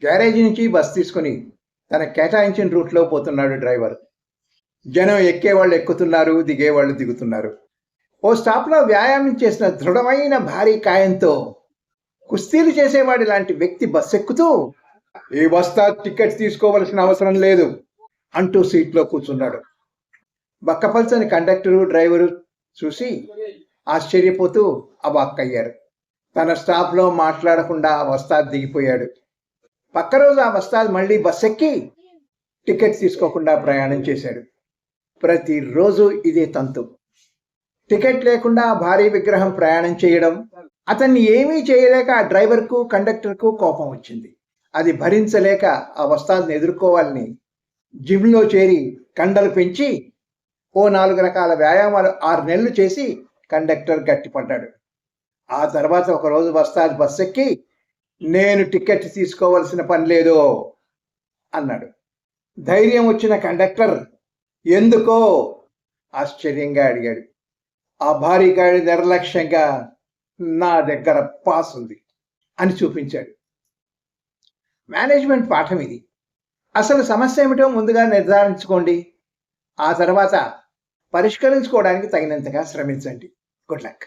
Garage నుంచి bus తీసుకుని తన కేటాయించిన రూట్లో పోతున్నాడు డ్రైవర్. జనం ఎక్కేవాళ్ళు ఎక్కుతున్నారు, దిగేవాళ్ళు దిగుతున్నారు. ఓ స్టాప్లో వ్యాయామం చేసిన దృఢమైన భారీ కాయంతో కుస్తీలు చేసేవాడి లాంటి వ్యక్తి బస్ ఎక్కుతూ, ఈ బస్తా టికెట్ తీసుకోవలసిన అవసరం లేదు అంటూ సీట్లో కూర్చున్నాడు. బక్కపల్చని కండక్టరు, డ్రైవరు చూసి ఆశ్చర్యపోతూ అవాక్కయ్యారు. తన స్టాప్లో మాట్లాడకుండా ఆ వస్తాద్ దిగిపోయాడు. పక్క రోజు ఆ వస్తాద్ మళ్ళీ బస్ ఎక్కి టికెట్ తీసుకోకుండా ప్రయాణం చేశాడు. ప్రతిరోజు ఇదే తంతు. టికెట్ లేకుండా భారీ విగ్రహం ప్రయాణం చేయడం. అతన్ని ఏమీ చేయలేక ఆ డ్రైవర్కు, కండక్టర్కు కోపం వచ్చింది. అది భరించలేక ఆ వస్తాద్ని ఎదుర్కోవాలని జిమ్లో చేరి కండలు పెంచి ఓ 4 రకాల వ్యాయామాలు 6 నెలలు చేసి కండక్టర్ గట్టిపడ్డాడు. ఆ తర్వాత ఒకరోజు వస్తాద్ బస్ ఎక్కి, నేను టికెట్ తీసుకోవలసిన పని లేదు అన్నాడు. ధైర్యం వచ్చిన కండక్టర్ ఎందుకో ఆశ్చర్యంగా అడిగాడు. ఆ భారీగాడి నిర్లక్ష్యంగా నా దగ్గర పాస్ ఉంది అని చూపించాడు. మేనేజ్మెంట్ పాఠం ఇది. అసలు సమస్య ఏమిటో ముందుగా నిర్ధారించుకోండి. ఆ తర్వాత పరిష్కరించుకోవడానికి తగినంతగా శ్రమించండి. Good luck.